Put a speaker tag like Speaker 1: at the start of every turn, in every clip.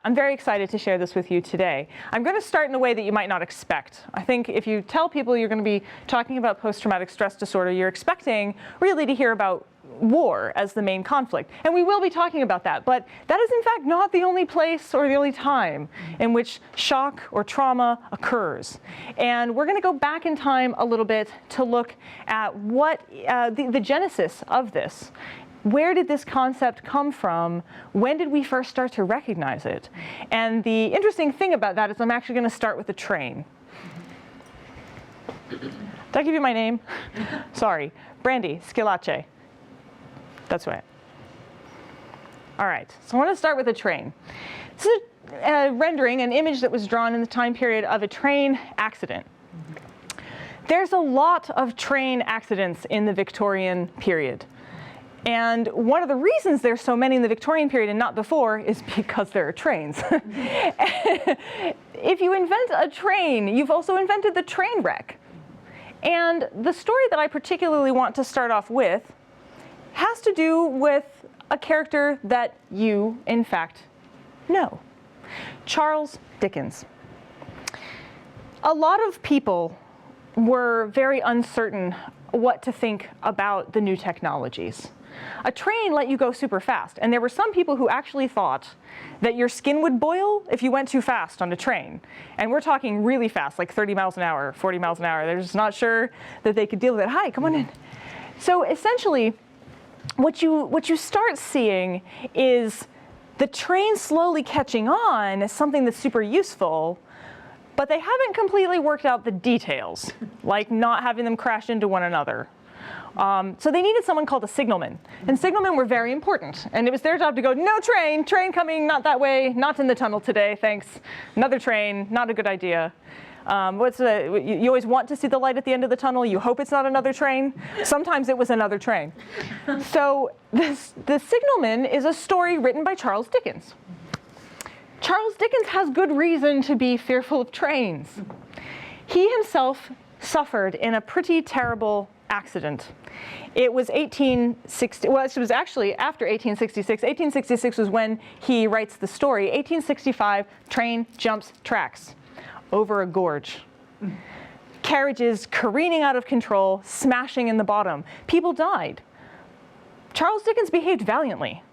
Speaker 1: I'm very excited to share this with you today. I'm going to start in a way that you might not expect. I think if you tell people you're going to be talking about post-traumatic stress disorder, you're expecting really to hear about war as the main conflict. And we will be talking about that, but that is in fact not the only place or the only time in which shock or trauma occurs. And we're going to go back in time a little bit to look at what the genesis of this. Where did this concept come from? When did we first start to recognize it? And the interesting thing about that is I'm actually going to start with a train. Did I give you my name? Sorry. Brandy, Schillace. That's right. All right, so I want to start with a train. This is a rendering, an image that was drawn in the time period of a train accident. There's a lot of train accidents in the Victorian period. And one of the reasons there's so many in the Victorian period and not before is because there are trains. If you invent a train, you've also invented the train wreck. And the story that I particularly want to start off with has to do with a character that you, in fact, know. Charles Dickens. A lot of people were very uncertain what to think about the new technologies. A train let you go super fast, and there were some people who actually thought that your skin would boil if you went too fast on a train. And we're talking really fast, like 30 miles an hour, 40 miles an hour. They're just not sure that they could deal with it. Hi, come on in. So essentially, what you start seeing is the train slowly catching on as something that's super useful, but they haven't completely worked out the details, like not having them crash into one another. So they needed someone called a signalman. And signalmen were very important. And it was their job to go, no train coming, not that way, not in the tunnel today, thanks. Another train, not a good idea. You always want to see the light at the end of the tunnel. You hope it's not another train. Sometimes it was another train. So the signalman is a story written by Charles Dickens. Charles Dickens has good reason to be fearful of trains. He himself suffered in a pretty terrible accident. It was 1860, well, it was actually after 1866. 1866 was when he writes the story. 1865, train jumps tracks over a gorge. Carriages careening out of control, smashing in the bottom. People died. Charles Dickens behaved valiantly.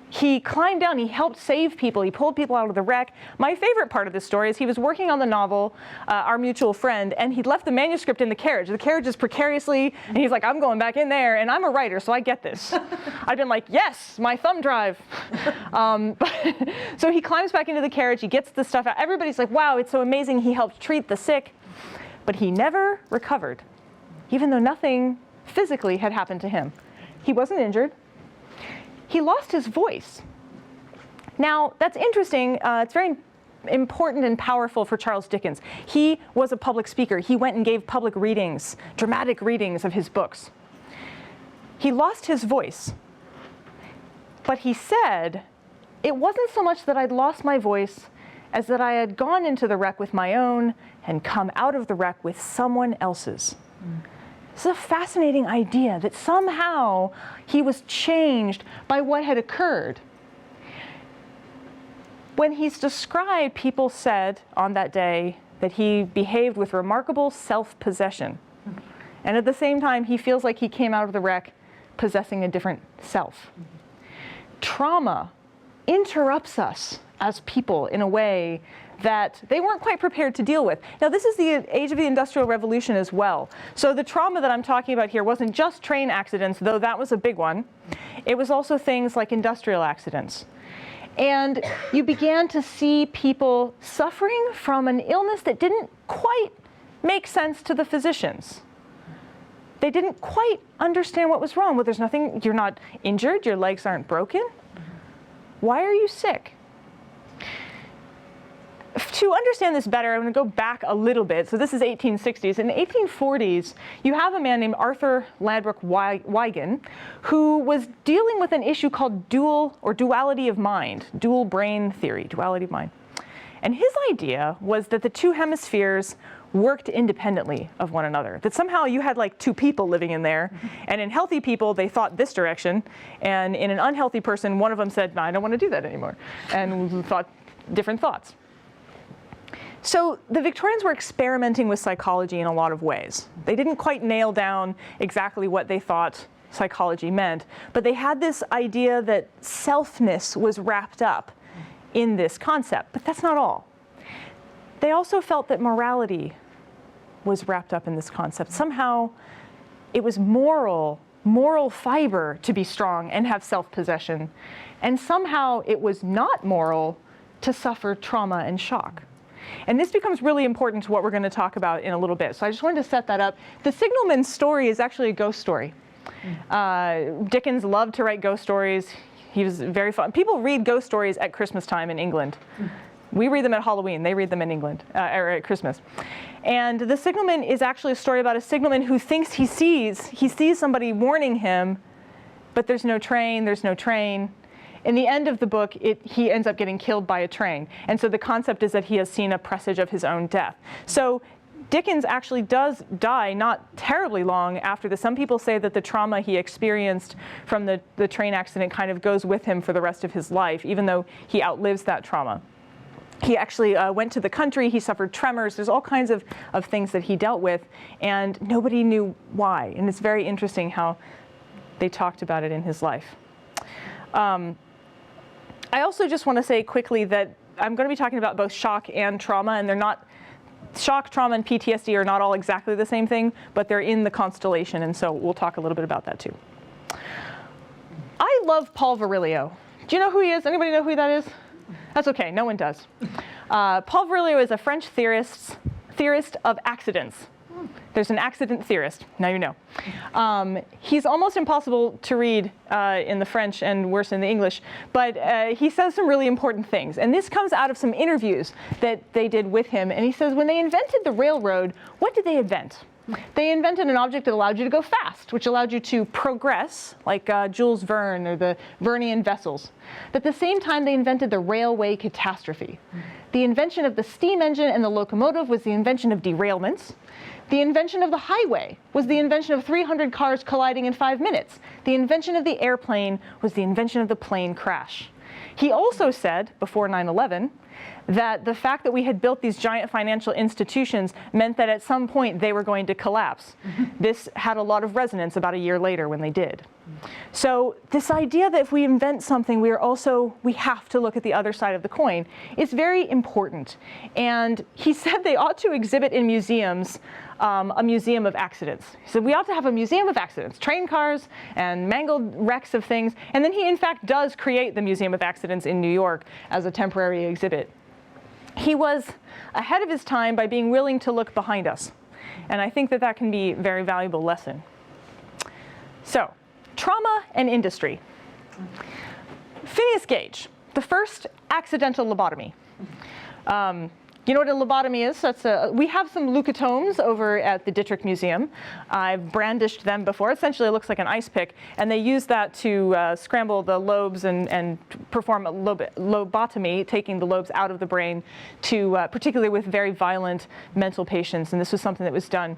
Speaker 1: He climbed down, he helped save people, he pulled people out of the wreck. My favorite part of this story is he was working on the novel, Our Mutual Friend, and he'd left the manuscript in the carriage. The carriage is precariously, and he's like, I'm going back in there, and I'm a writer, so I get this. I've been like, yes, my thumb drive. So he climbs back into the carriage, he gets the stuff out. Everybody's like, wow, it's so amazing, he helped treat the sick. But he never recovered, even though nothing physically had happened to him. He wasn't injured. He lost his voice. Now, that's interesting. It's very important and powerful for Charles Dickens. He was a public speaker. He went and gave public readings, dramatic readings of his books. He lost his voice. But he said, it wasn't so much that I'd lost my voice as that I had gone into the wreck with my own and come out of the wreck with someone else's. It's a fascinating idea that somehow he was changed by what had occurred. When he's described, people said on that day that he behaved with remarkable self-possession. And at the same time, he feels like he came out of the wreck possessing a different self. Trauma interrupts us as people in a way that they weren't quite prepared to deal with. Now, this is the age of the Industrial Revolution as well. So the trauma that I'm talking about here wasn't just train accidents, though that was a big one. It was also things like industrial accidents. And you began to see people suffering from an illness that didn't quite make sense to the physicians. They didn't quite understand what was wrong. Well, there's nothing, you're not injured, your legs aren't broken. Why are you sick? To understand this better, I'm going to go back a little bit. So this is 1860s. In the 1840s, you have a man named Arthur Ladbruk Wigan, who was dealing with an issue called duality of mind, dual brain theory, duality of mind. And his idea was that the two hemispheres worked independently of one another, that somehow you had like two people living in there, and in healthy people, they thought this direction, and in an unhealthy person, one of them said, no, I don't want to do that anymore, and thought different thoughts. So the Victorians were experimenting with psychology in a lot of ways. They didn't quite nail down exactly what they thought psychology meant, but they had this idea that selfness was wrapped up in this concept, but that's not all. They also felt that morality was wrapped up in this concept. Somehow it was moral fiber to be strong and have self-possession, and somehow it was not moral to suffer trauma and shock. And this becomes really important to what we're going to talk about in a little bit. So I just wanted to set that up. The Signalman's story is actually a ghost story. Dickens loved to write ghost stories. He was very fun. People read ghost stories at Christmas time in England. We read them at Halloween. They read them in England, or at Christmas. And The Signalman is actually a story about a signalman who thinks he sees somebody warning him, but there's no train, In the end of the book, he ends up getting killed by a train. And so the concept is that he has seen a presage of his own death. So Dickens actually does die not terribly long after this. Some people say that the trauma he experienced from the train accident kind of goes with him for the rest of his life, even though he outlives that trauma. He actually went to the country, he suffered tremors, there's all kinds of things that he dealt with, and nobody knew why. And it's very interesting how they talked about it in his life. I also just want to say quickly that I'm going to be talking about both shock and trauma, and they're not, shock, trauma, and PTSD are not all exactly the same thing, but they're in the constellation, and so we'll talk a little bit about that too. I love Paul Virilio. Do you know who he is? Anybody know who that is? That's okay, no one does. Paul Virilio is a French theorist of accidents. There's an accident theorist, now you know. He's almost impossible to read in the French and worse in the English, but he says some really important things. And this comes out of some interviews that they did with him. And he says, when they invented the railroad, what did they invent? They invented an object that allowed you to go fast, which allowed you to progress, like Jules Verne or the Vernian vessels. But at the same time, they invented the railway catastrophe. The invention of the steam engine and the locomotive was the invention of derailments. The invention of the highway was the invention of 300 cars colliding in 5 minutes. The invention of the airplane was the invention of the plane crash. He also said, before 9/11, that the fact that we had built these giant financial institutions meant that at some point they were going to collapse. This had a lot of resonance about a year later when they did. So this idea that if we invent something, we have to look at the other side of the coin is very important. And he said they ought to exhibit in museums a museum of accidents. He said we ought to have a museum of accidents, train cars and mangled wrecks of things. And then he in fact does create the Museum of Accidents in New York as a temporary exhibit. He was ahead of his time by being willing to look behind us. And I think that that can be a very valuable lesson. So, trauma and industry. Phineas Gage, the first accidental lobotomy. You know what a lobotomy is? We have some leucotomes over at the Dittrick Museum. I've brandished them before. Essentially, it looks like an ice pick, and they use that to scramble the lobes and perform a lobotomy, taking the lobes out of the brain, to particularly with very violent mental patients. And this was something that was done.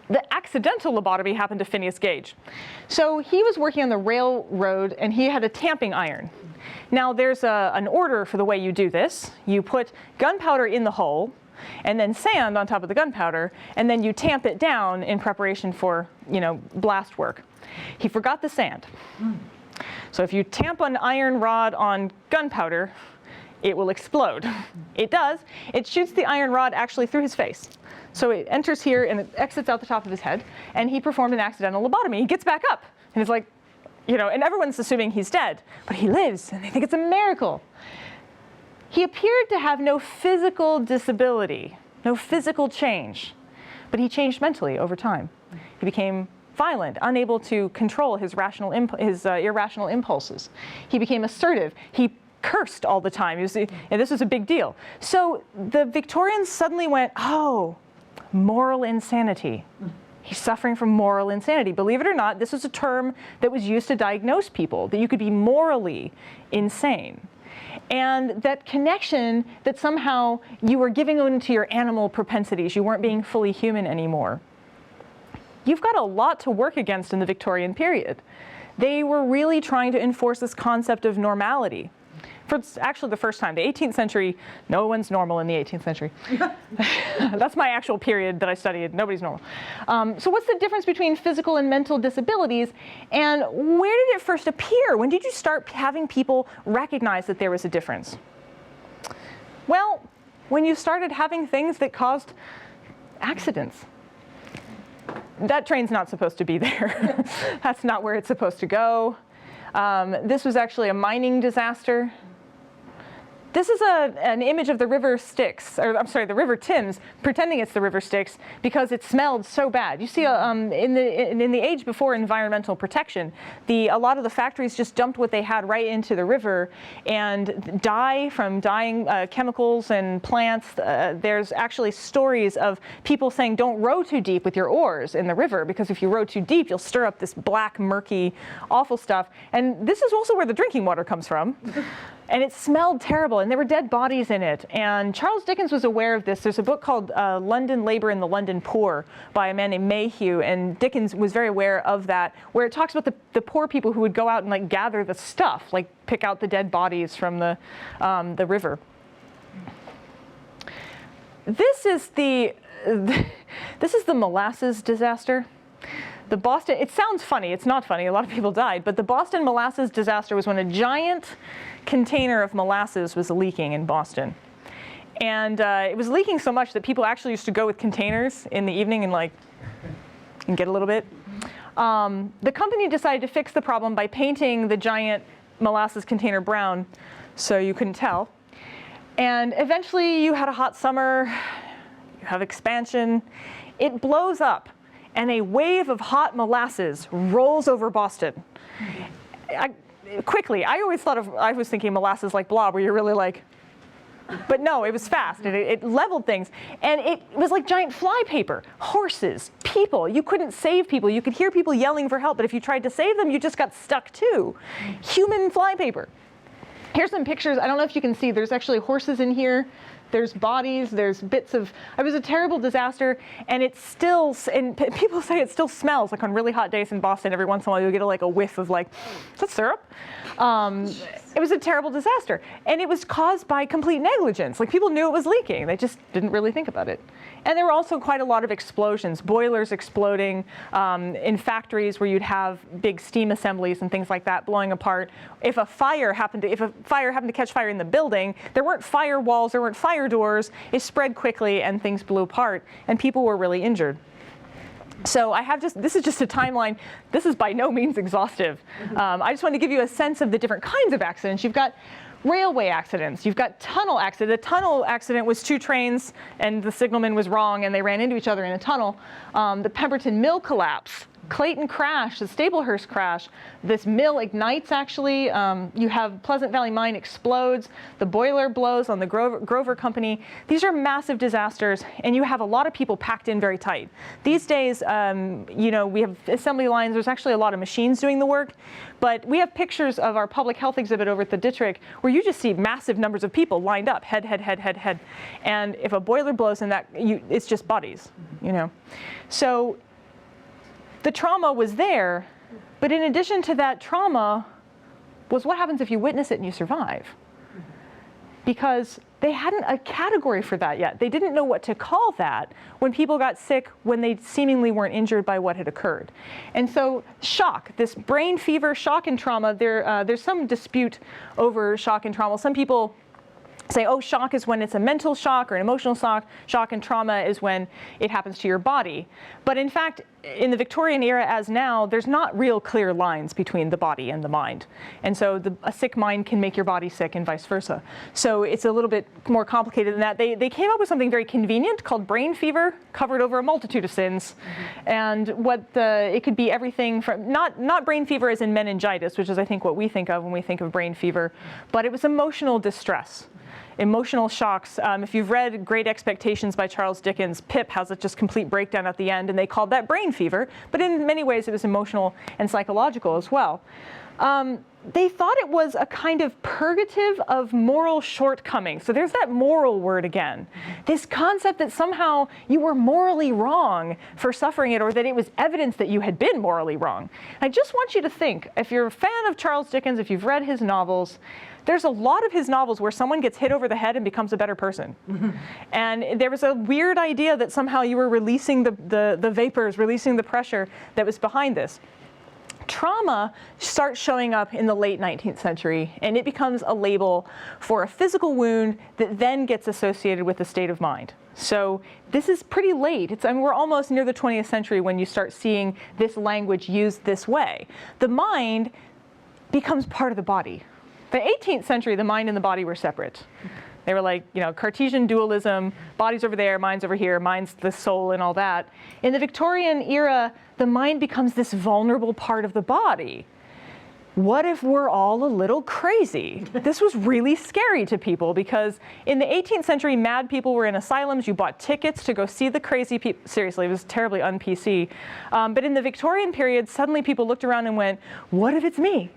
Speaker 1: The accidental lobotomy happened to Phineas Gage. So he was working on the railroad, and he had a tamping iron. Now there's an order for the way you do this. You put gunpowder in the hole, and then sand on top of the gunpowder, and then you tamp it down in preparation for, blast work. He forgot the sand. So if you tamp an iron rod on gunpowder, it will explode. It does. It shoots the iron rod actually through his face. So it enters here and it exits out the top of his head, and he performed an accidental lobotomy. He gets back up, and he's like, and everyone's assuming he's dead, but he lives, and they think it's a miracle. He appeared to have no physical disability, no physical change, but he changed mentally over time. He became violent, unable to control his irrational impulses. He became assertive. He cursed all the time. And this was a big deal. So the Victorians suddenly went, oh, moral insanity. He's suffering from moral insanity. Believe it or not, this was a term that was used to diagnose people, that you could be morally insane. And that connection that somehow you were giving into your animal propensities, you weren't being fully human anymore. You've got a lot to work against in the Victorian period. They were really trying to enforce this concept of normality. for actually the first time. The 18th century, no one's normal in the 18th century. That's my actual period that I studied. Nobody's normal. So what's the difference between physical and mental disabilities, and where did it first appear? When did you start having people recognize that there was a difference? Well, when you started having things that caused accidents. That train's not supposed to be there. That's not where it's supposed to go. This was actually a mining disaster. This is an image of the river Styx, or I'm sorry, the river Thames, pretending it's the river Styx because it smelled so bad. You see, in the age before environmental protection, a lot of the factories just dumped what they had right into the river, and dye from dyeing chemicals and plants. There's actually stories of people saying, don't row too deep with your oars in the river, because if you row too deep, you'll stir up this black, murky, awful stuff. And this is also where the drinking water comes from. And it smelled terrible, and there were dead bodies in it. And Charles Dickens was aware of this. There's a book called London Labor and the London Poor by a man named Mayhew, and Dickens was very aware of that, where it talks about the poor people who would go out and like gather the stuff, like pick out the dead bodies from the river. This is the molasses disaster. The Boston, it sounds funny, it's not funny, a lot of people died, but the Boston molasses disaster was when a giant container of molasses was leaking in Boston. And it was leaking so much that people actually used to go with containers in the evening and get a little bit. The company decided to fix the problem by painting the giant molasses container brown so you couldn't tell. And eventually you had a hot summer, you have expansion, it blows up, and a wave of hot molasses rolls over Boston. Quickly, I was thinking molasses like Blob, where you're really like, but no, it was fast, and it leveled things. And it was like giant flypaper, horses, people. You couldn't save people. You could hear people yelling for help, but if you tried to save them, you just got stuck too. Human flypaper. Here's some pictures. I don't know if you can see, there's actually horses in here. There's bodies, there's bits of, it was a terrible disaster, and it still, and people say it still smells, like on really hot days in Boston, every once in a while you'll get a whiff of is that syrup? It was a terrible disaster, and it was caused by complete negligence. Like, people knew it was leaking, they just didn't really think about it. And there were also quite a lot of explosions, boilers exploding in factories where you'd have big steam assemblies and things like that blowing apart. If a fire happened to catch fire in the building, there weren't firewalls, there weren't fire doors. It spread quickly and things blew apart, and people were really injured. So this is just a timeline. This is by no means exhaustive. I just want to give you a sense of the different kinds of accidents. You've got railway accidents. You've got tunnel accident. The tunnel accident was two trains, and the signalman was wrong, and they ran into each other in a tunnel. The Pemberton Mill collapse. Clayton crash, the Staplehurst crash. This mill ignites, actually. You have Pleasant Valley Mine explodes. The boiler blows on the Grover Company. These are massive disasters, and you have a lot of people packed in very tight. These days, we have assembly lines. There's actually a lot of machines doing the work, but we have pictures of our public health exhibit over at the Dittrick where you just see massive numbers of people lined up, head. And if a boiler blows in that, it's just bodies, So the trauma was there, but in addition to that trauma was what happens if you witness it and you survive. Because they hadn't a category for that yet. They didn't know what to call that when people got sick when they seemingly weren't injured by what had occurred. And so shock, this brain fever, shock and trauma, there's some dispute over shock and trauma. Some people say, oh, shock is when it's a mental shock or an emotional shock. Shock and trauma is when it happens to your body. But in fact, in the Victorian era as now, there's not real clear lines between the body and the mind. And so a sick mind can make your body sick and vice versa. So it's a little bit more complicated than that. They came up with something very convenient called brain fever, covered over a multitude of sins. And it could be everything from, not brain fever as in meningitis, which is I think what we think of when we think of brain fever, but it was emotional distress. Emotional shocks. If you've read Great Expectations by Charles Dickens, Pip has a just complete breakdown at the end, and they called that brain fever, but in many ways it was emotional and psychological as well. they thought it was a kind of purgative of moral shortcomings. So there's that moral word again. This concept that somehow you were morally wrong for suffering it, or that it was evidence that you had been morally wrong. I just want you to think, if you're a fan of Charles Dickens, if you've read his novels, there's a lot of his novels where someone gets hit over the head and becomes a better person. And there was a weird idea that somehow you were releasing the vapors, releasing the pressure that was behind this. Trauma starts showing up in the late 19th century, and it becomes a label for a physical wound that then gets associated with a state of mind. So this is pretty late. I mean, we're almost near the 20th century when you start seeing this language used this way. The mind becomes part of the body. The 18th century, the mind and the body were separate. They were like, Cartesian dualism, body's over there, mind's over here, mind's the soul and all that. In the Victorian era, the mind becomes this vulnerable part of the body. What if we're all a little crazy? This was really scary to people because in the 18th century, mad people were in asylums. You bought tickets to go see the crazy people. Seriously, it was terribly un-PC. But in the Victorian period, suddenly people looked around and went, what if it's me?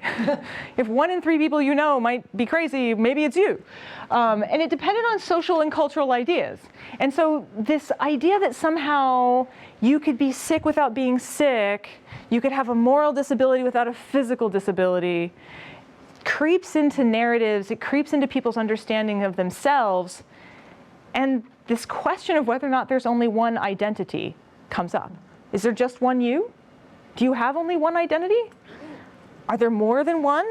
Speaker 1: If 1 in 3 people you know might be crazy, maybe it's you. And it depended on social and cultural ideas. And so this idea that somehow you could be sick without being sick, you could have a moral disability without a physical disability, creeps into narratives, it creeps into people's understanding of themselves, and this question of whether or not there's only one identity comes up. Is there just one you? Do you have only one identity? Are there more than one?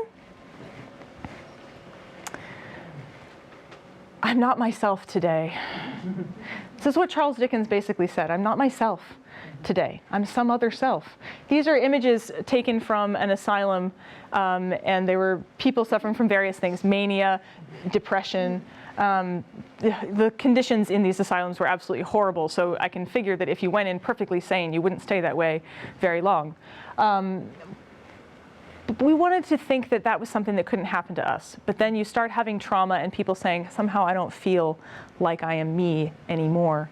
Speaker 1: I'm not myself today. This is what Charles Dickens basically said. I'm not myself today. I'm some other self. These are images taken from an asylum, and they were people suffering from various things, mania, depression. The conditions in these asylums were absolutely horrible, so I can figure that if you went in perfectly sane, you wouldn't stay that way very long. But we wanted to think that that was something that couldn't happen to us. But then you start having trauma and people saying, somehow I don't feel like I am me anymore.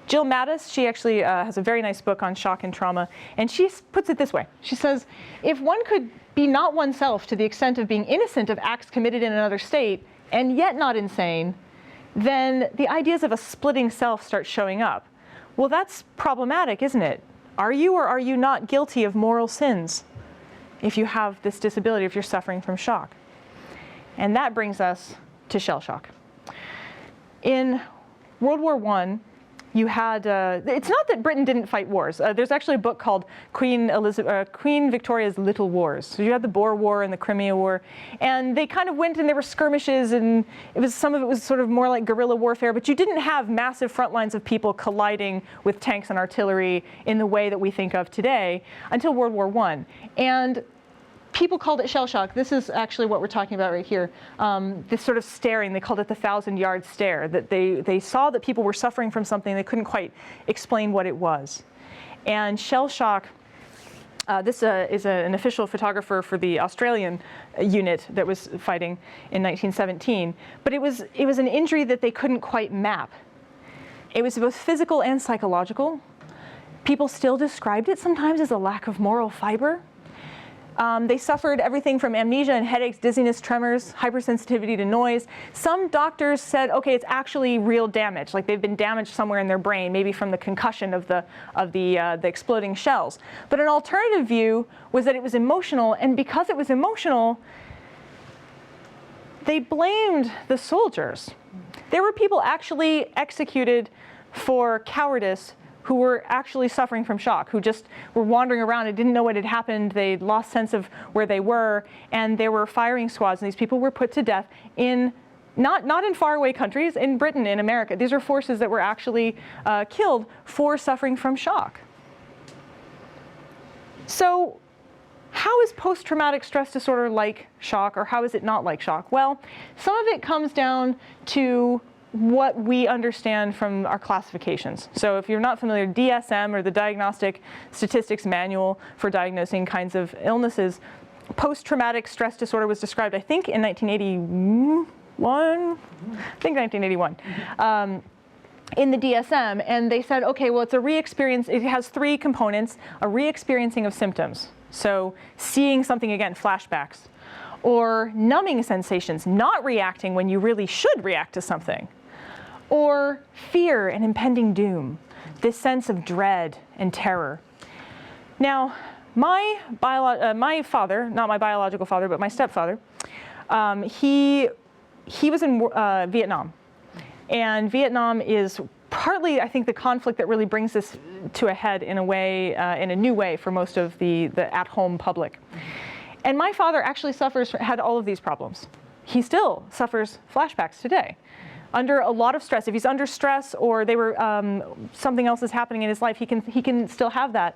Speaker 1: Jill Mattis, she actually has a very nice book on shock and trauma, and she puts it this way. She says, if one could be not oneself to the extent of being innocent of acts committed in another state, and yet not insane, then the ideas of a splitting self start showing up. Well, that's problematic, isn't it? Are you or are you not guilty of moral sins if you have this disability, if you're suffering from shock? And that brings us to shell shock. In World War I, you had, it's not that Britain didn't fight wars. There's actually a book called Queen Victoria's Little Wars. So you had the Boer War and the Crimea War, and they kind of went and there were skirmishes, and some of it was sort of more like guerrilla warfare, but you didn't have massive front lines of people colliding with tanks and artillery in the way that we think of today until World War I. And people called it shell shock. This is actually what we're talking about right here. This sort of staring, they called it the 1,000-yard stare, that they saw that people were suffering from something, they couldn't quite explain what it was. And shell shock, this is an official photographer for the Australian unit that was fighting in 1917, but it was an injury that they couldn't quite map. It was both physical and psychological. People still described it sometimes as a lack of moral fiber. They suffered everything from amnesia and headaches, dizziness, tremors, hypersensitivity to noise. Some doctors said, okay, it's actually real damage, like they've been damaged somewhere in their brain, maybe from the concussion of the exploding shells. But an alternative view was that it was emotional, and because it was emotional, they blamed the soldiers. There were people actually executed for cowardice who were actually suffering from shock, who just were wandering around and didn't know what had happened. They lost sense of where they were, and there were firing squads, and these people were put to death in, not in faraway countries, in Britain, in America. These are forces that were actually killed for suffering from shock. So how is post-traumatic stress disorder like shock, or how is it not like shock? Well, some of it comes down to what we understand from our classifications. So if you're not familiar, DSM, or the Diagnostic Statistics Manual for diagnosing kinds of illnesses, post-traumatic stress disorder was described, I think, in 1981. I think 1981. in the DSM, and they said, okay, well, it's a re-experience. It has 3 components: a re-experiencing of symptoms, so seeing something again, flashbacks, or numbing sensations, not reacting when you really should react to something, or fear and impending doom, this sense of dread and terror. Now, my father, not my biological father, but my stepfather, he was in Vietnam. And Vietnam is partly, I think, the conflict that really brings this to a head in a way, in a new way for most of the at-home public. And my father actually had all of these problems. He still suffers flashbacks today, under a lot of stress. If he's under stress or something else is happening in his life, he can still have that.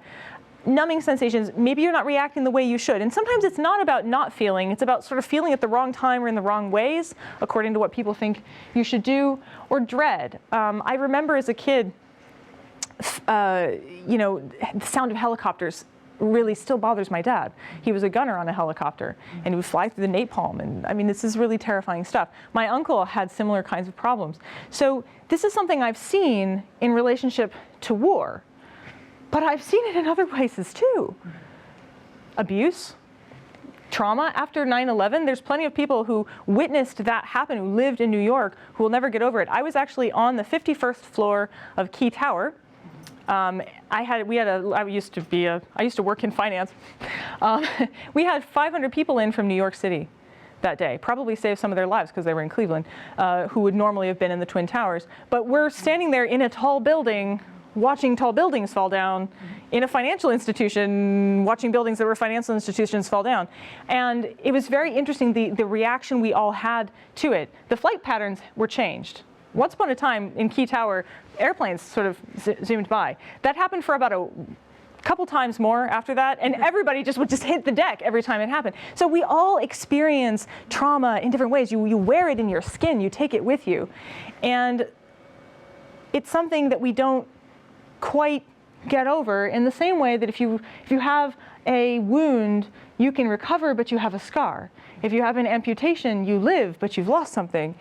Speaker 1: Numbing sensations, maybe you're not reacting the way you should. And sometimes it's not about not feeling, it's about sort of feeling at the wrong time or in the wrong ways, according to what people think you should do, or dread. I remember as a kid, the sound of helicopters really still bothers my dad. He was a gunner on a helicopter, and he would fly through the napalm, and I mean, this is really terrifying stuff. My uncle had similar kinds of problems. So this is something I've seen in relationship to war. But I've seen it in other places too. Abuse, trauma. After 9/11, there's plenty of people who witnessed that happen, who lived in New York, who will never get over it. I was actually on the 51st floor of Key Tower. I used to work in finance. We had 500 people in from New York City that day, probably saved some of their lives because they were in Cleveland, who would normally have been in the Twin Towers. But we're standing there in a tall building, watching tall buildings fall down, in a financial institution, watching buildings that were financial institutions fall down. And it was very interesting, the reaction we all had to it. The flight patterns were changed. Once upon a time in Key Tower, airplanes sort of zoomed by. That happened for about a couple times more after that, and everybody would hit the deck every time it happened. So we all experience trauma in different ways. You wear it in your skin, you take it with you. And it's something that we don't quite get over, in the same way that if you have a wound, you can recover, but you have a scar. If you have an amputation, you live, but you've lost something.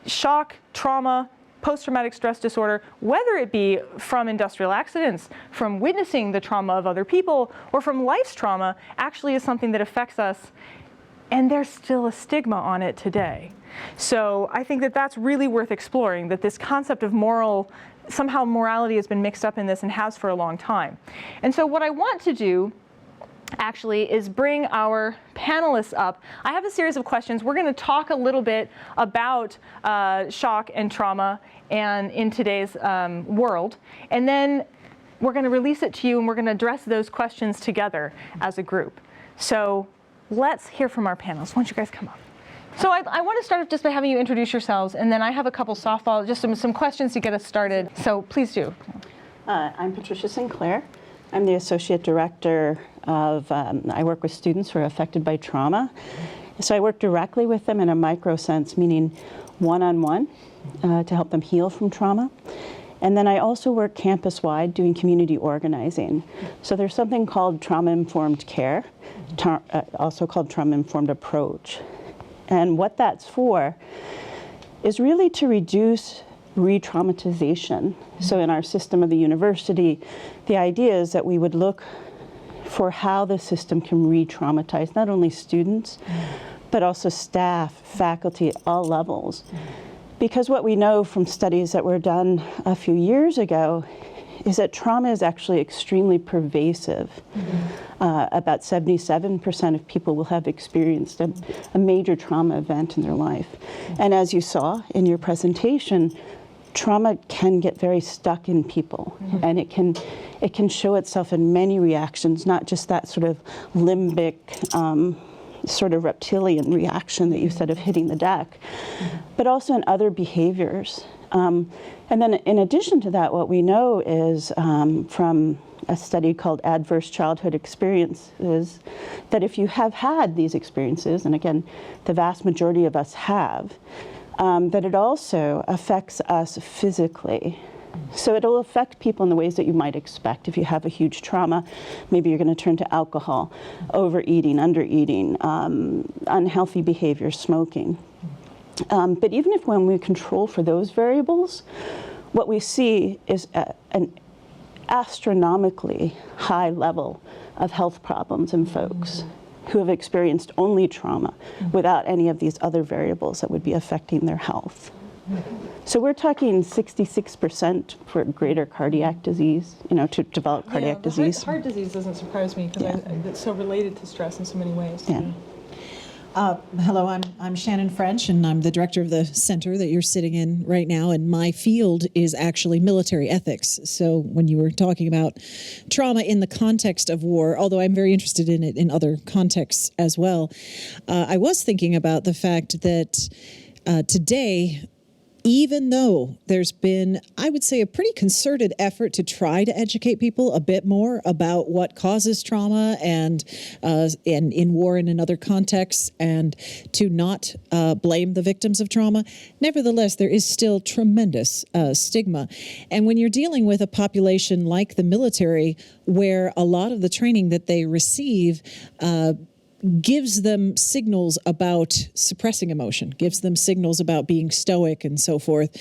Speaker 1: Shock, trauma, post-traumatic stress disorder, whether it be from industrial accidents, from witnessing the trauma of other people, or from life's trauma, actually is something that affects us, and there's still a stigma on it today. So I think that that's really worth exploring, that this concept of somehow morality has been mixed up in this and has for a long time. And so what I want to do actually is bring our panelists up. I have a series of questions. We're going to talk a little bit about shock and trauma and in today's world. And then we're going to release it to you, and we're going to address those questions together as a group. So let's hear from our panelists. Why don't you guys come up? So I want to start off just by having you introduce yourselves, and then I have a couple softball, just some questions to get us started. So please do.
Speaker 2: I'm Patricia Sinclair. I'm the Associate Director of, I work with students who are affected by trauma. So I work directly with them in a micro sense, meaning one-on-one, to help them heal from trauma. And then I also work campus-wide doing community organizing. So there's something called trauma-informed care, also called trauma-informed approach. And what that's for is really to reduce re-traumatization. So in our system of the university, the idea is that we would look for how the system can re-traumatize not only students, but also staff, faculty at all levels. Because what we know from studies that were done a few years ago is that trauma is actually extremely pervasive. About 77% of people will have experienced a major trauma event in their life. And as you saw in your presentation, trauma can get very stuck in people, and it can show itself in many reactions, not just that sort of limbic, sort of reptilian reaction that you said of hitting the deck, but also in other behaviors. And then in addition to that, what we know is from a study called Adverse Childhood Experiences, that if you have had these experiences, and again, the vast majority of us have, that it also affects us physically. So it'll affect people in the ways that you might expect. If you have a huge trauma, maybe you're going to turn to alcohol, overeating, undereating, unhealthy behavior, smoking. But even if when we control for those variables, what we see is an astronomically high level of health problems in folks who have experienced only trauma without any of these other variables that would be affecting their health. So we're talking 66% for greater cardiac disease, to develop cardiac disease.
Speaker 3: Heart disease doesn't surprise me because it's so related to stress in so many ways.
Speaker 2: Yeah.
Speaker 4: Hello, I'm Shannon French, and I'm the director of the center that you're sitting in right now, and my field is actually military ethics. So when you were talking about trauma in the context of war, although I'm very interested in it in other contexts as well, I was thinking about the fact that today, even though there's been, I would say, a pretty concerted effort to try to educate people a bit more about what causes trauma and in war and in other contexts, and to not blame the victims of trauma, nevertheless, there is still tremendous stigma. And when you're dealing with a population like the military, where a lot of the training that they receive gives them signals about suppressing emotion, gives them signals about being stoic and so forth,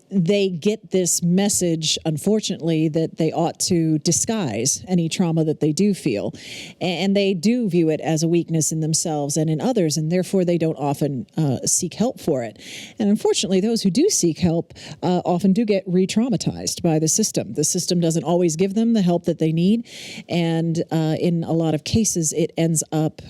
Speaker 4: they get this message, unfortunately, that they ought to disguise any trauma that they do feel. And they do view it as a weakness in themselves and in others, and therefore they don't often seek help for it. And unfortunately, those who do seek help often do get re-traumatized by the system. The system doesn't always give them the help that they need, and in a lot of cases, it ends up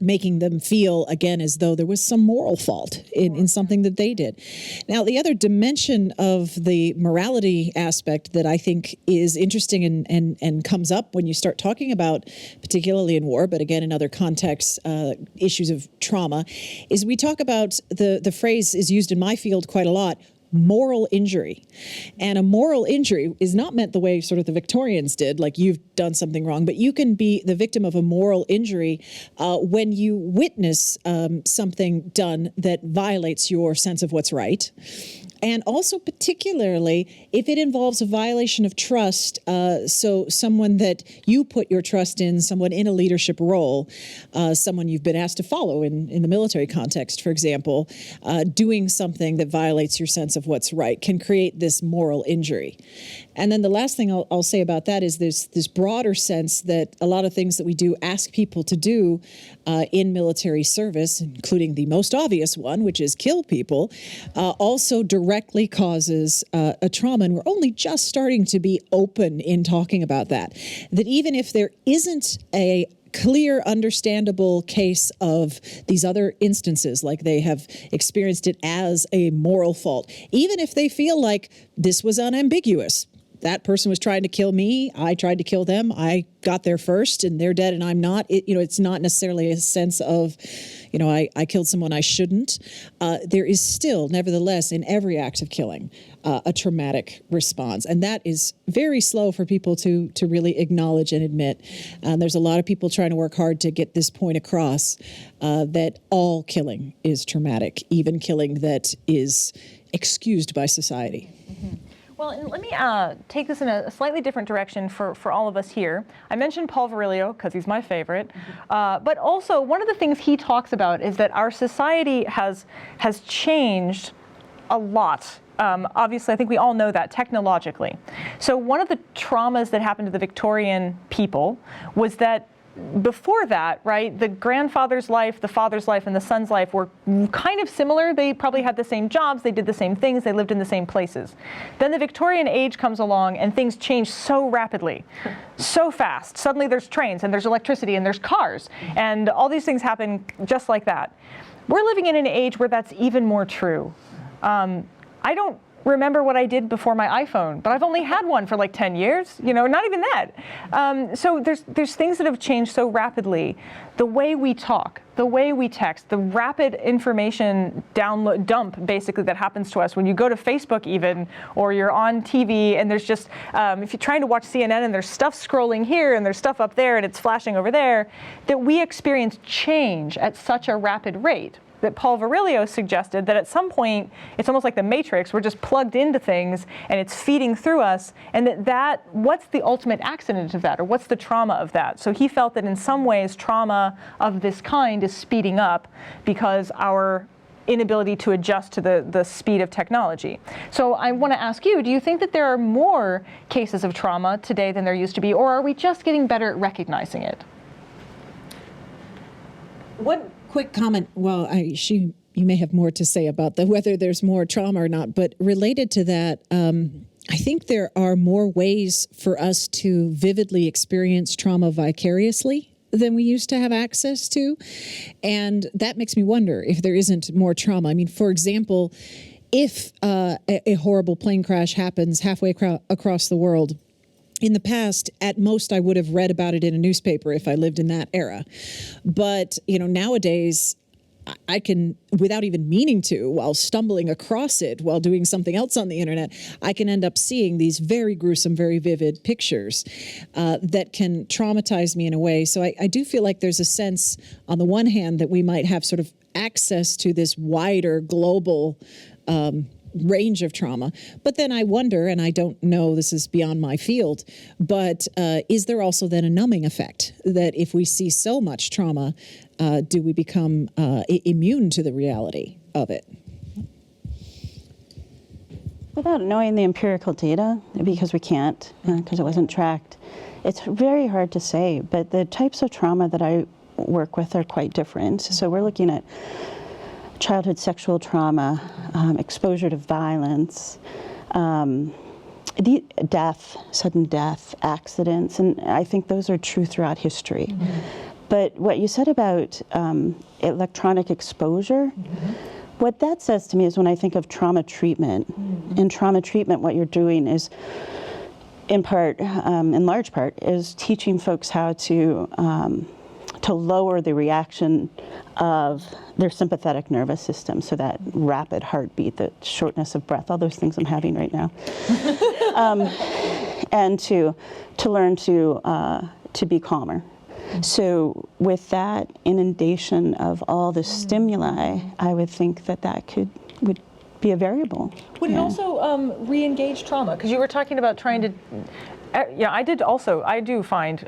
Speaker 4: making them feel, again, as though there was some moral fault in something that they did. Now, the other dimension of the morality aspect that I think is interesting and comes up when you start talking about, particularly in war, but again in other contexts, issues of trauma, is we talk about, the phrase is used in my field quite a lot, moral injury. And a moral injury is not meant the way sort of the Victorians did, like you've done something wrong, but you can be the victim of a moral injury when you witness something done that violates your sense of what's right. And also particularly if it involves a violation of trust, so someone that you put your trust in, someone in a leadership role, someone you've been asked to follow in the military context, for example, doing something that violates your sense of what's right can create this moral injury. And then the last thing I'll say about that is there's this broader sense that a lot of things that we do ask people to do in military service, including the most obvious one, which is kill people, also directly causes a trauma. And we're only just starting to be open in talking about that. That even if there isn't a clear, understandable case of these other instances, like they have experienced it as a moral fault, even if they feel like this was unambiguous, that person was trying to kill me, I tried to kill them, I got there first and they're dead and I'm not, it's not necessarily a sense of, I killed someone I shouldn't. There is still, nevertheless, in every act of killing, a traumatic response. And that is very slow for people to really acknowledge and admit. There's a lot of people trying to work hard to get this point across, that all killing is traumatic, even killing that is excused by society.
Speaker 1: Mm-hmm. Well, and let me take this in a slightly different direction for all of us here. I mentioned Paul Virilio because he's my favorite, but also one of the things he talks about is that our society has changed a lot. Obviously, I think we all know that technologically. So one of the traumas that happened to the Victorian people was that before that, right, the grandfather's life, the father's life, and the son's life were kind of similar. They probably had the same jobs, they did the same things, they lived in the same places. Then the Victorian age comes along and things change so rapidly, so fast. Suddenly there's trains and there's electricity and there's cars and all these things happen just like that. We're living in an age where that's even more true. I don't remember what I did before my iPhone, but I've only had one for like 10 years, not even that. So there's things that have changed so rapidly. The way we talk, the way we text, the rapid information dump basically that happens to us when you go to Facebook even, or you're on TV and there's just, if you're trying to watch CNN and there's stuff scrolling here and there's stuff up there and it's flashing over there, that we experience change at such a rapid rate. That Paul Virilio suggested that at some point, it's almost like the Matrix, we're just plugged into things and it's feeding through us, and what's the ultimate accident of that, or what's the trauma of that? So he felt that in some ways, trauma of this kind is speeding up because our inability to adjust to the speed of technology. So I want to ask you, do you think that there are more cases of trauma today than there used to be, or are we just getting better at recognizing it?
Speaker 4: One quick comment. Well, you may have more to say about whether there's more trauma or not, but related to that, I think there are more ways for us to vividly experience trauma vicariously than we used to have access to. And that makes me wonder if there isn't more trauma. I mean, for example, if a horrible plane crash happens halfway across the world, in the past, at most, I would have read about it in a newspaper if I lived in that era. But, nowadays, I can, without even meaning to, while stumbling across it, while doing something else on the internet, I can end up seeing these very gruesome, very vivid pictures that can traumatize me in a way. So I do feel like there's a sense, on the one hand, that we might have sort of access to this wider global range of trauma. But then I wonder, and I don't know, this is beyond my field, but is there also then a numbing effect that if we see so much trauma, do we become immune to the reality of it?
Speaker 2: Without knowing the empirical data, because we can't, because it wasn't tracked, it's very hard to say. But the types of trauma that I work with are quite different. So we're looking at childhood sexual trauma, exposure to violence, death, sudden death, accidents, and I think those are true throughout history. Mm-hmm. But what you said about electronic exposure, what that says to me is when I think of trauma treatment. In trauma treatment, what you're doing is, in large part, is teaching folks how to lower the reaction of their sympathetic nervous system, so that rapid heartbeat, the shortness of breath, all those things I'm having right now, and to learn to be calmer. So with that inundation of all the stimuli, I would think that would be a variable.
Speaker 1: Would it also re-engage trauma? Because you were talking about trying to. Yeah, I do find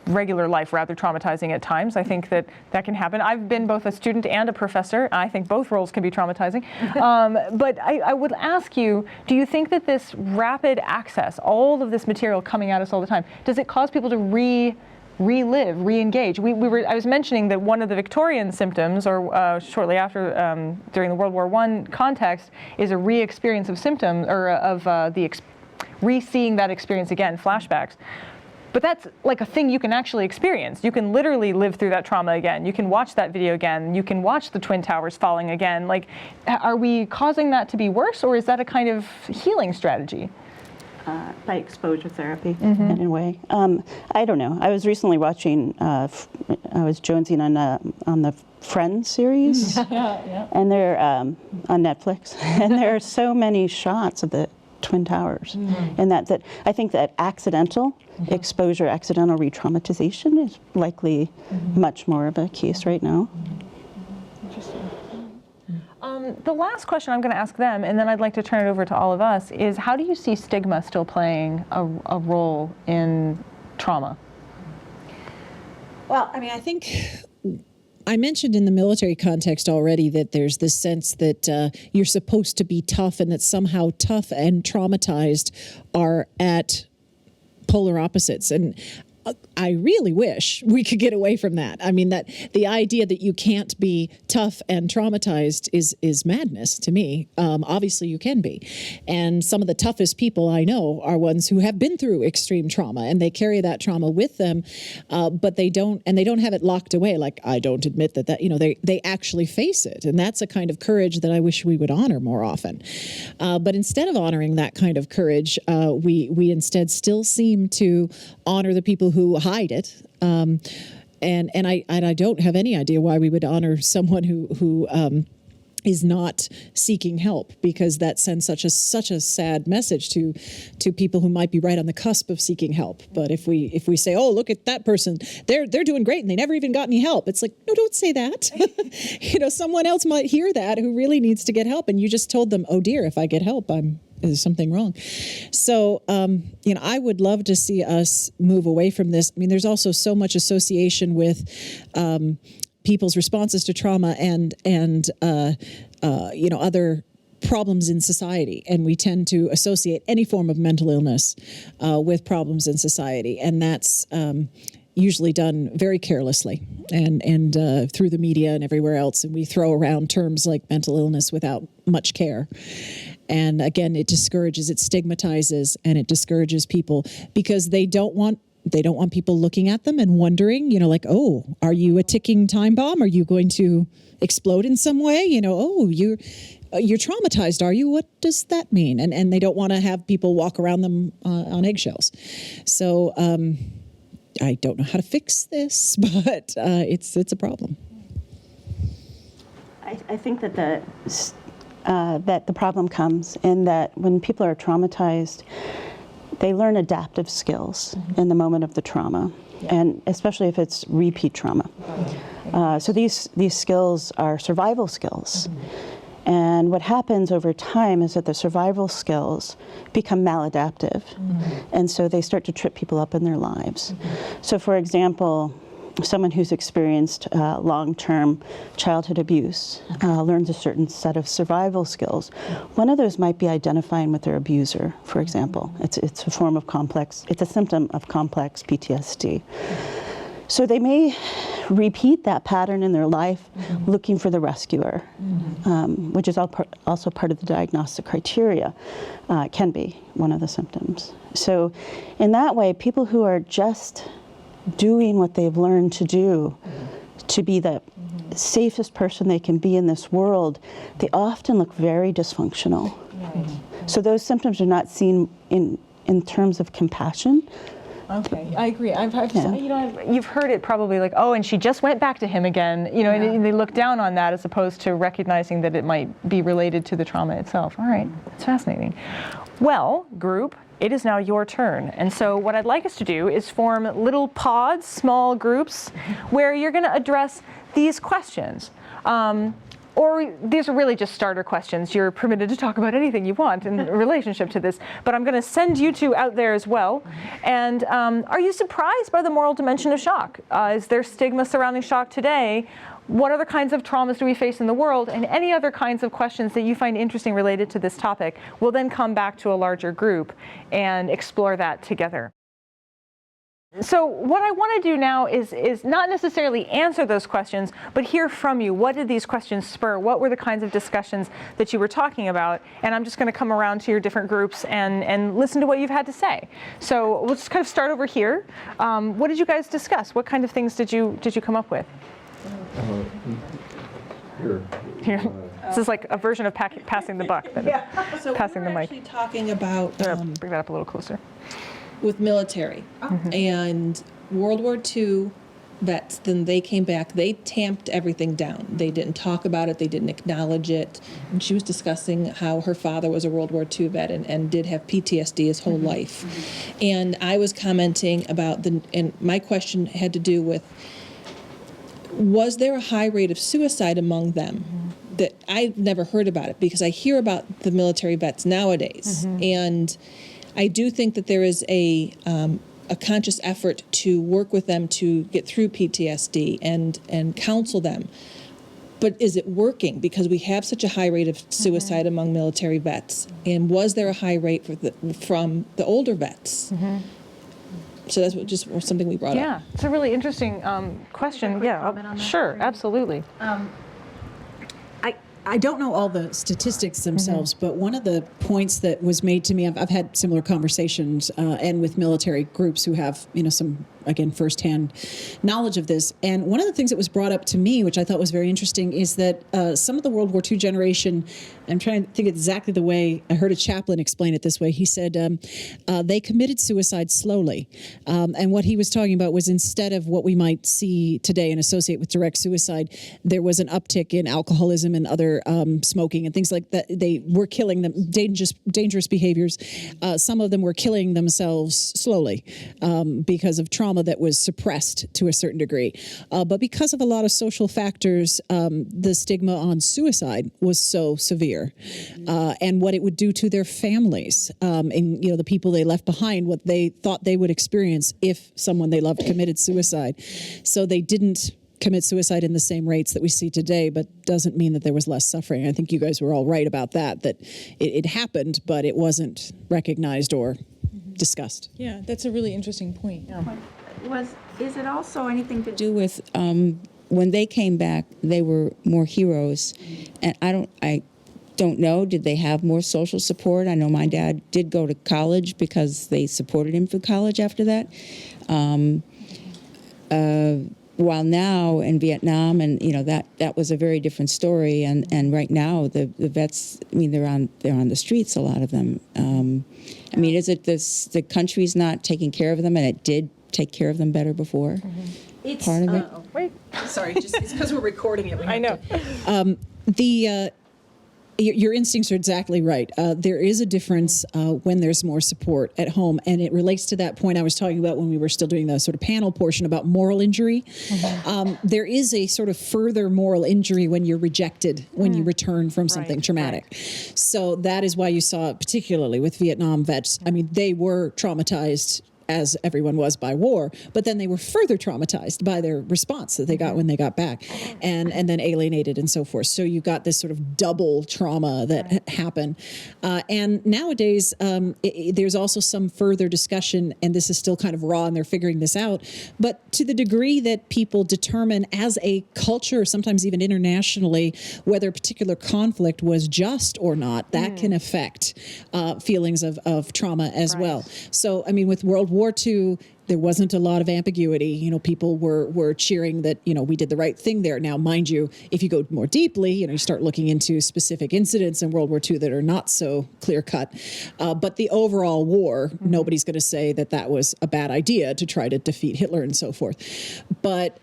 Speaker 1: regular life rather traumatizing at times. I think that can happen. I've been both a student and a professor. I think both roles can be traumatizing. But I would ask you, do you think that this rapid access, all of this material coming at us all the time, does it cause people to relive, re-engage? I was mentioning that one of the Victorian symptoms, or shortly after, during the World War I context, is a re-experience of symptoms, or of re-seeing that experience again, flashbacks. But that's like a thing you can actually experience. You can literally live through that trauma again. You can watch that video again. You can watch the Twin Towers falling again. Like, are we causing that to be worse, or is that a kind of healing strategy?
Speaker 2: By exposure therapy, in a way. I don't know. I was recently watching, I was jonesing on the Friends series, and they're on Netflix, and there are so many shots of the Twin Towers, and that I think that accidental exposure, accidental re-traumatization is likely much more of a case right now.
Speaker 1: Interesting. The last question I'm going to ask them, and then I'd like to turn it over to all of us, is how do you see stigma still playing a role in trauma?
Speaker 4: Well, I mean, I think I mentioned in the military context already that there's this sense that you're supposed to be tough, and that somehow tough and traumatized are at polar opposites. And I really wish we could get away from that. I mean, that the idea that you can't be tough and traumatized is madness to me. Obviously you can be. And some of the toughest people I know are ones who have been through extreme trauma, and they carry that trauma with them, but they don't have it locked away. Like, I don't admit that, they actually face it. And that's a kind of courage that I wish we would honor more often. But instead of honoring that kind of courage, we instead still seem to honor the people who hide it, and I don't have any idea why we would honor someone who is not seeking help, because that sends such a sad message to people who might be right on the cusp of seeking help. But if we say, oh, look at that person, they're doing great and they never even got any help, it's like, no, don't say that. Someone else might hear that who really needs to get help, and you just told them, oh dear, if I get help, there's something wrong. So, I would love to see us move away from this. I mean, there's also so much association with people's responses to trauma and other problems in society, and we tend to associate any form of mental illness with problems in society, and that's usually done very carelessly and through the media and everywhere else, and we throw around terms like mental illness without much care. And again, it discourages, it stigmatizes, and it discourages people because they don't want people looking at them and wondering, like, oh, are you a ticking time bomb? Are you going to explode in some way? Oh, you're traumatized, are you? What does that mean? And they don't want to have people walk around them on eggshells. So I don't know how to fix this, but it's a problem.
Speaker 2: I think that the problem comes in that when people are traumatized, they learn adaptive skills in the moment of the trauma, and especially if it's repeat trauma. So these skills are survival skills. And what happens over time is that the survival skills become maladaptive. And so they start to trip people up in their lives. So for example, someone who's experienced long-term childhood abuse learns a certain set of survival skills. One of those might be identifying with their abuser, for example. It's a form of it's a symptom of complex PTSD. So they may repeat that pattern in their life looking for the rescuer, which is also part of the diagnostic criteria, can be one of the symptoms. So in that way, people who are just doing what they've learned to do to be the safest person they can be in this world, they often look very dysfunctional. So those symptoms are not seen in terms of compassion.
Speaker 3: Okay, I agree.
Speaker 1: You've heard it probably like, oh, and she just went back to him again, and they look down on that as opposed to recognizing that it might be related to the trauma itself. All right, it's fascinating. Well, group, it is now your turn. And so what I'd like us to do is form little pods, small groups, where you're going to address these questions. Or these are really just starter questions. You're permitted to talk about anything you want in relationship to this, but I'm going to send you two out there as well. And are you surprised by the moral dimension of shock? Is there stigma surrounding shock today? What other kinds of traumas do we face in the world? And any other kinds of questions that you find interesting related to this topic. We'll then come back to a larger group and explore that together. So what I want to do now is not necessarily answer those questions, but hear from you. What did these questions spur? What were the kinds of discussions that you were talking about? And I'm just going to come around to your different groups and listen to what you've had to say. So we'll just kind of start over here. What did you guys discuss? What kind of things did you come up with? Here. This is like a version of passing the buck.
Speaker 5: So
Speaker 1: passing
Speaker 5: we
Speaker 1: the
Speaker 5: were
Speaker 1: mic.
Speaker 5: actually talking about
Speaker 1: Bring that up a little closer.
Speaker 5: with military and World War II vets. Then they came back. They tamped everything down. They didn't talk about it. They didn't acknowledge it. And she was discussing how her father was a World War II vet and did have PTSD his whole life. And I was commenting about and my question had to do with, was there a high rate of suicide among them? That I've never heard about it because I hear about the military vets nowadays. And I do think that there is a conscious effort to work with them to get through PTSD and counsel them. But is it working? Because we have such a high rate of suicide among military vets. And was there a high rate from the older vets? So that's just something we brought up.
Speaker 1: Yeah, it's a really interesting question. Yeah, sure, absolutely.
Speaker 4: I don't know all the statistics themselves, but one of the points that was made to me, I've had similar conversations and with military groups who have, some, again, firsthand knowledge of this. And one of the things that was brought up to me, which I thought was very interesting, is that some of the World War II generation, I'm trying to think exactly the way, I heard a chaplain explain it this way. He said they committed suicide slowly. And what he was talking about was instead of what we might see today and associate with direct suicide, there was an uptick in alcoholism and other smoking and things like that. They were killing them, dangerous behaviors. Some of them were killing themselves slowly because of trauma that was suppressed to a certain degree. But because of a lot of social factors, the stigma on suicide was so severe. And what it would do to their families and the people they left behind, what they thought they would experience if someone they loved committed suicide. So they didn't commit suicide in the same rates that we see today, but doesn't mean that there was less suffering. I think you guys were all right about that it happened, but it wasn't recognized or discussed.
Speaker 3: Yeah, that's a really interesting point.
Speaker 6: Is it also anything to do with when they came back, they were more heroes, and I don't know, did they have more social support? I know my dad did go to college because they supported him for college after that. While now in Vietnam, and that was a very different story. And right now the vets, I mean, they're on the streets, a lot of them. I mean, is it the country's not taking care of them, and it did take care of them better before?
Speaker 5: It's
Speaker 6: Part of it.
Speaker 1: Wait.
Speaker 5: Sorry, just it's because we're recording it.
Speaker 1: I know.
Speaker 4: Your instincts are exactly right. There is a difference when there's more support at home, and it relates to that point I was talking about when we were still doing the sort of panel portion about moral injury. There is a sort of further moral injury when you're rejected, when you return from something traumatic. Right. So that is why you saw, particularly with Vietnam vets, I mean, they were traumatized, as everyone was, by war, but then they were further traumatized by their response that they got when they got back, and then alienated and so forth. So you got this sort of double trauma that happened. And nowadays, there's also some further discussion, and this is still kind of raw and they're figuring this out, but to the degree that people determine as a culture, sometimes even internationally, whether a particular conflict was just or not, that can affect feelings of trauma as well. So, I mean, with World War II, there wasn't a lot of ambiguity. People were cheering that, we did the right thing there. Now, mind you, if you go more deeply, you start looking into specific incidents in World War II that are not so clear-cut. But the overall war, nobody's going to say that was a bad idea to try to defeat Hitler and so forth. But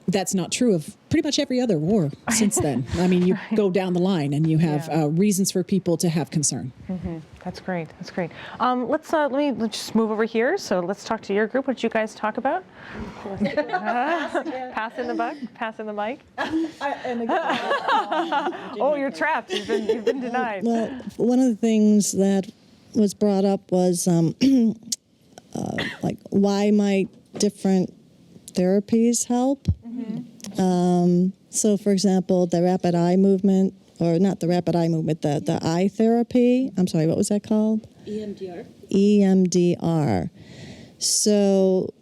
Speaker 4: that's not true of pretty much every other war since then. I mean, you go down the line and you have reasons for people to have concern.
Speaker 1: That's great. That's great. Let's just move over here. So let's talk to your group. What did you guys talk about? Passing the mic. Oh, you're trapped. You've been denied.
Speaker 7: Well, one of the things that was brought up was like why might different therapies help. So, for example, the rapid eye movement, or not the rapid eye movement, the eye therapy. I'm sorry, what was that called?
Speaker 5: EMDR.
Speaker 7: EMDR. So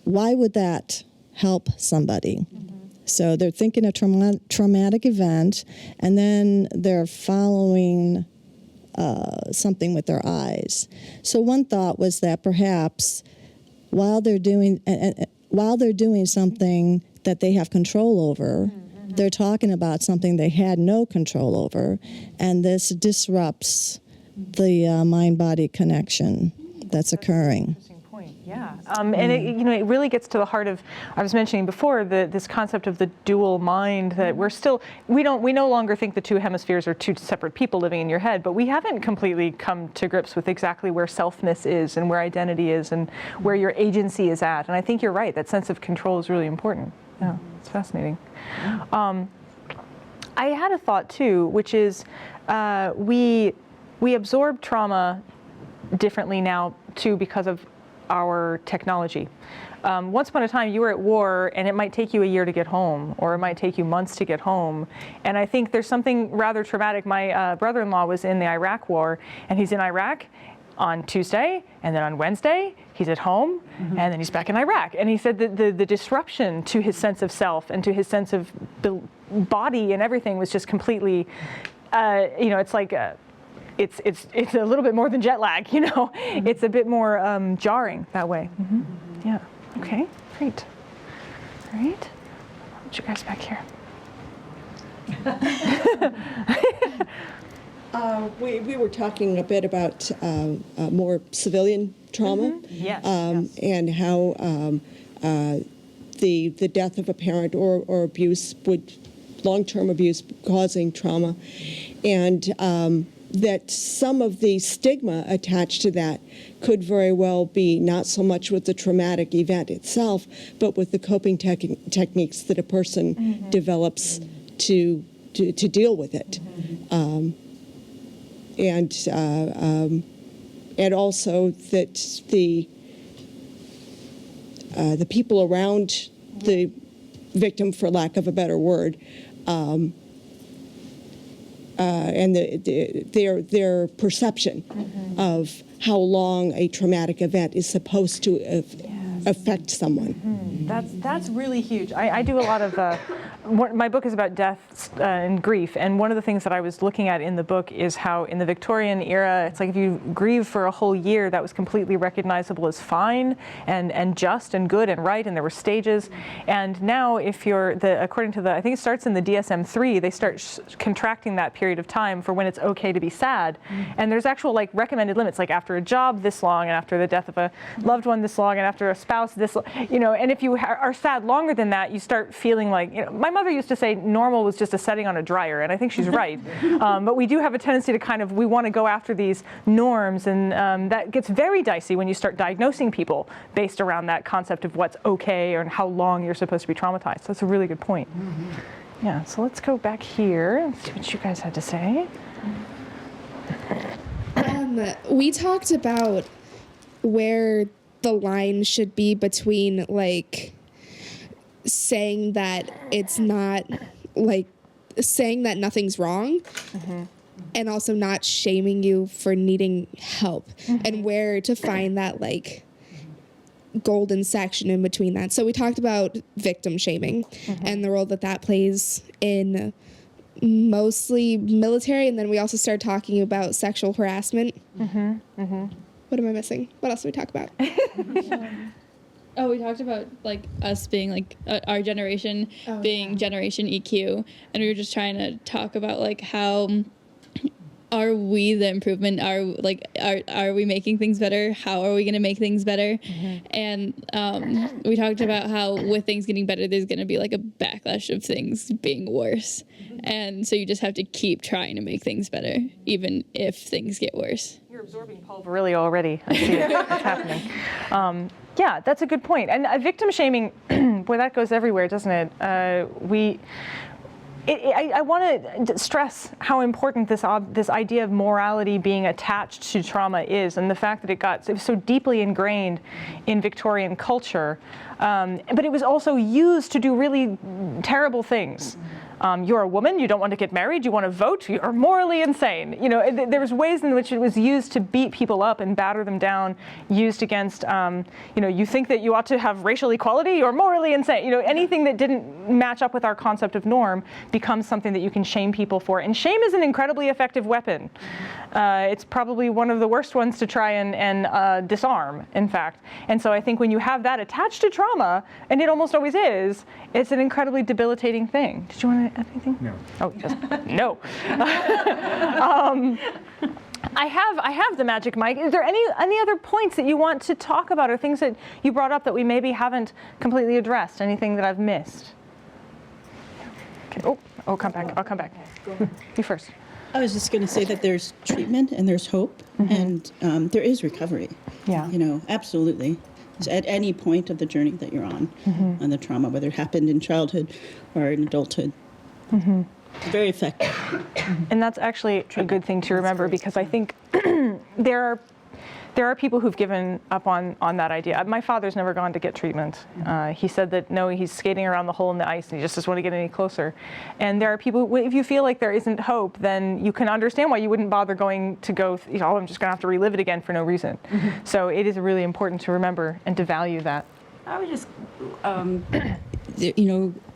Speaker 7: why would that help somebody? So they're thinking a traumatic event, and then they're following something with their eyes. So one thought was that perhaps while they're doing something that they have control over, they're talking about something they had no control over, and this disrupts the mind-body connection that's occurring.
Speaker 1: Interesting point. Yeah, and it really gets to the heart of, I was mentioning before, this concept of the dual mind, that we no longer think the two hemispheres are two separate people living in your head, but we haven't completely come to grips with exactly where selfness is and where identity is and where your agency is at. And I think you're right, that sense of control is really important. Yeah, it's fascinating. I had a thought too, which is we absorb trauma differently now too because of our technology. Once upon a time, you were at war, and it might take you a year to get home, or it might take you months to get home. And I think there's something rather traumatic. My brother-in-law was in the Iraq War, and he's in Iraq on Tuesday, and then on Wednesday, he's at home, and then he's back in Iraq. And he said that the disruption to his sense of self and to his sense of body and everything was just completely, it's like it's a little bit more than jet lag, It's a bit more jarring that way. Yeah. Okay. Great. All right. Put you guys back here.
Speaker 8: We were talking a bit about more civilian trauma,
Speaker 1: Yes.
Speaker 8: and how the death of a parent or abuse long-term abuse causing trauma, and that some of the stigma attached to that could very well be not so much with the traumatic event itself, but with the coping techniques that a person develops to deal with it. And also that the people around the victim, for lack of a better word, and their perception of how long a traumatic event is supposed to affect someone.
Speaker 1: That's really huge. I do a lot of, my book is about death and grief, and one of the things that I was looking at in the book is how in the Victorian era, it's like if you grieve for a whole year, that was completely recognizable as fine and just and good and right, and there were stages. And now if you're, according to I think it starts in the DSM-3, they start contracting that period of time for when it's okay to be sad. And there's actual like recommended limits, like after a job this long, and after the death of a loved one this long, and after a spouse this long, and if you are sad longer than that, you start feeling like, my mother used to say normal was just a setting on a dryer, and I think she's right. But we do have a tendency to we want to go after these norms, and that gets very dicey when you start diagnosing people based around that concept of what's okay and how long you're supposed to be traumatized. So that's a really good point. Yeah, so let's go back here and see what you guys had to say.
Speaker 9: We talked about where the line should be between like saying that it's not, like saying that nothing's wrong, and also not shaming you for needing help, and where to find that like golden section in between that. So we talked about victim shaming and the role that that plays in mostly military, and then we also started talking about sexual harassment. What am I missing? What else did we talk about?
Speaker 10: Oh, we talked about like us being like our generation being Generation EQ, and we were just trying to talk about like how are we the improvement? Are we making things better? How are we going to make things better? And we talked about how with things getting better, there's going to be like a backlash of things being worse, and so you just have to keep trying to make things better, even if things get worse.
Speaker 1: You're absorbing pulverily already. I see it. It's happening. Yeah, that's a good point. And victim shaming, boy, that goes everywhere, doesn't it? I want to stress how important this idea of morality being attached to trauma is, and the fact that it was so deeply ingrained in Victorian culture, but it was also used to do really terrible things. You're a woman, you don't want to get married, you want to vote, you're morally insane. There was ways in which it was used to beat people up and batter them down, used against, you think that you ought to have racial equality, you're morally insane. Anything that didn't match up with our concept of norm becomes something that you can shame people for. And shame is an incredibly effective weapon. It's probably one of the worst ones to try and disarm, in fact. And so I think when you have that attached to trauma, and it almost always is, it's an incredibly debilitating thing. Did you want to add anything?
Speaker 11: No.
Speaker 1: Oh, yes. No. I have the magic mic. Is there any other points that you want to talk about, or things that you brought up that we maybe haven't completely addressed? Anything that I've missed? Okay. Oh, come back. I'll come back. You first.
Speaker 2: I was just going to say that there's treatment and there's hope, and there is recovery.
Speaker 1: Yeah.
Speaker 2: Absolutely. So at any point of the journey that you're on the trauma, whether it happened in childhood or in adulthood. Very effective.
Speaker 1: And that's actually a good thing to remember, because I think there are people who've given up on that idea. My father's never gone to get treatment. He said that, no, he's skating around the hole in the ice and he just doesn't want to get any closer. And there are people, if you feel like there isn't hope, then you can understand why you wouldn't bother going to go, I'm just going to have to relive it again for no reason. So it is really important to remember and to value that.
Speaker 6: I would just,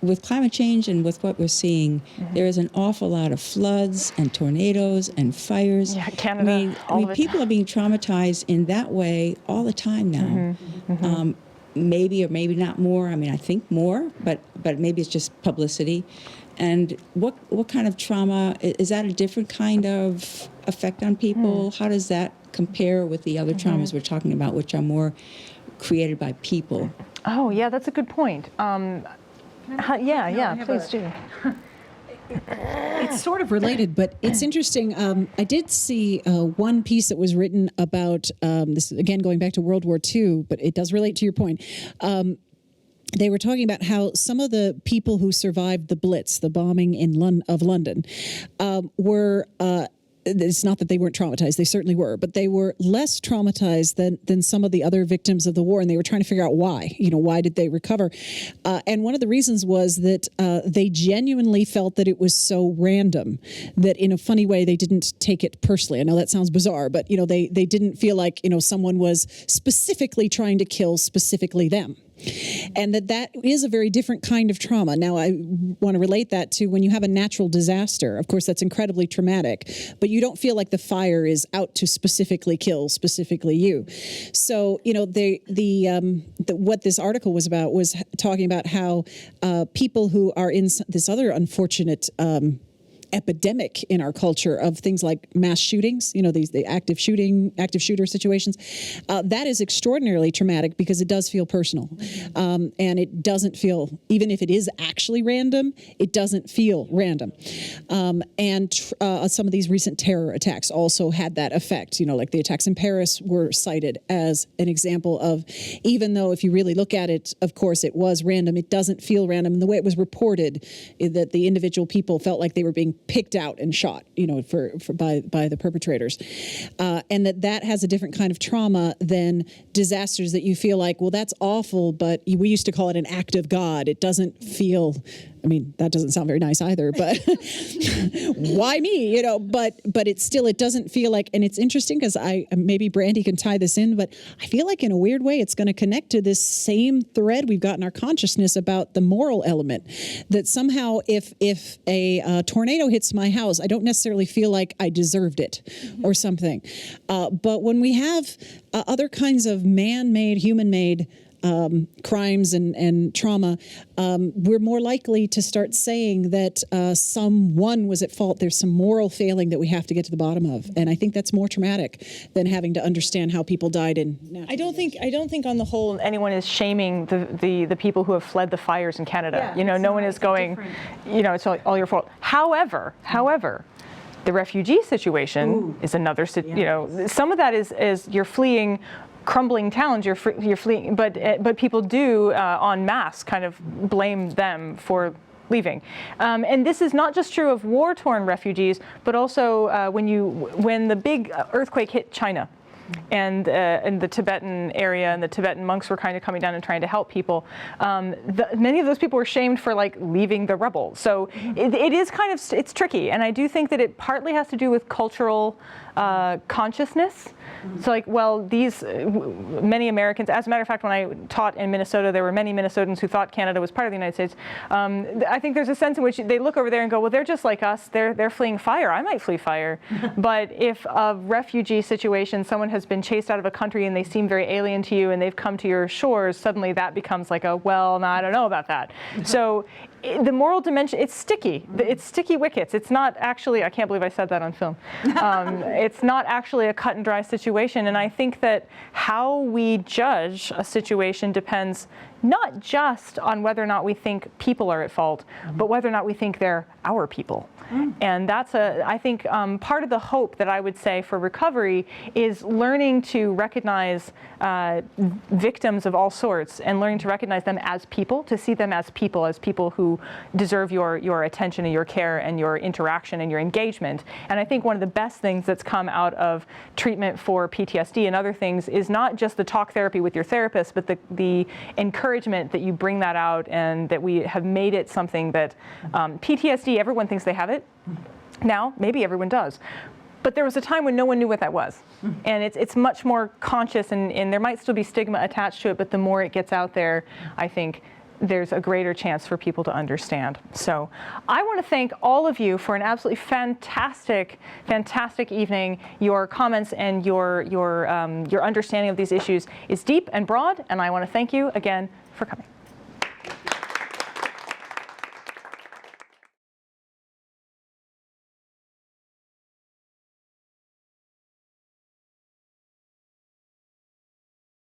Speaker 6: with climate change and with what we're seeing, there is an awful lot of floods and tornadoes and fires.
Speaker 1: Yeah, Canada.
Speaker 6: I mean, people are being traumatized in that way all the time now. Maybe or maybe not more. I mean, I think more, but maybe it's just publicity. And what kind of trauma is that? A different kind of effect on people? How does that compare with the other traumas we're talking about, which are more created by people?
Speaker 1: Oh, yeah, that's a good point. Please do.
Speaker 4: It's sort of related, but it's interesting. I did see one piece that was written about this, again, going back to World War II, but it does relate to your point. They were talking about how some of the people who survived the Blitz, the bombing of London, were it's not that they weren't traumatized, they certainly were, but they were less traumatized than some of the other victims of the war, and they were trying to figure out why. Why did they recover? And one of the reasons was that they genuinely felt that it was so random that in a funny way they didn't take it personally. I know that sounds bizarre, but they didn't feel like someone was specifically trying to kill specifically them. And that is a very different kind of trauma. Now, I want to relate that to when you have a natural disaster. Of course, that's incredibly traumatic, but you don't feel like the fire is out to specifically kill specifically you. So, what this article was about was talking about how people who are in this other unfortunate epidemic in our culture of things like mass shootings, the active shooter situations. That is extraordinarily traumatic because it does feel personal. And it doesn't feel, even if it is actually random, it doesn't feel random. And some of these recent terror attacks also had that effect. Like the attacks in Paris were cited as an example of, even though if you really look at it, of course, it was random, it doesn't feel random. And the way it was reported, that the individual people felt like they were being picked out and shot, by the perpetrators, and that has a different kind of trauma than disasters that you feel like, well, that's awful, but we used to call it an act of God. It doesn't feel. That doesn't sound very nice either, but why me? But it doesn't feel like, and it's interesting because maybe Brandy can tie this in, but I feel like in a weird way, it's going to connect to this same thread we've got in our consciousness about the moral element, that somehow if a tornado hits my house, I don't necessarily feel like I deserved it or something. But when we have other kinds of man-made, human-made crimes and trauma, we're more likely to start saying that someone was at fault. There's some moral failing that we have to get to the bottom of, and I think that's more traumatic than having to understand how people died in.
Speaker 1: I don't think on the whole anyone is shaming the people who have fled the fires in Canada. No one is going, it's all your fault. However. The refugee situation is another. Some of that is you're fleeing crumbling towns, you're fleeing, but people do en masse kind of blame them for leaving. And this is not just true of war-torn refugees, but also when the big earthquake hit China. And the Tibetan area, and the Tibetan monks were kind of coming down and trying to help people. Many of those people were shamed for leaving the rubble. So it is kind of, it's tricky. And I do think that it partly has to do with cultural consciousness. So many Americans, as a matter of fact, when I taught in Minnesota, there were many Minnesotans who thought Canada was part of the United States. I think there's a sense in which they look over there and go, well, they're just like us. They're fleeing fire. I might flee fire. But if a refugee situation, someone has been chased out of a country and they seem very alien to you and they've come to your shores, suddenly that becomes like no, I don't know about that. So the moral dimension, it's sticky. It's sticky wickets. It's not actually, I can't believe I said that on film. It's not actually a cut and dry situation. And I think that how we judge a situation depends not just on whether or not we think people are at fault, but whether or not we think they're our people. And that's I think part of the hope that I would say for recovery is learning to recognize victims of all sorts and learning to recognize them as people, to see them as people who deserve your attention and your care and your interaction and your engagement. And I think one of the best things that's come out of treatment for PTSD and other things is not just the talk therapy with your therapist, but the encouragement that you bring that out and that we have made it something that PTSD, everyone thinks they have it. Now, maybe everyone does. But there was a time when no one knew what that was. And it's much more conscious, and there might still be stigma attached to it, but the more it gets out there, I think there's a greater chance for people to understand. So I want to thank all of you for an absolutely fantastic, fantastic evening. Your comments and your understanding of these issues is deep and broad, and I want to thank you again for coming.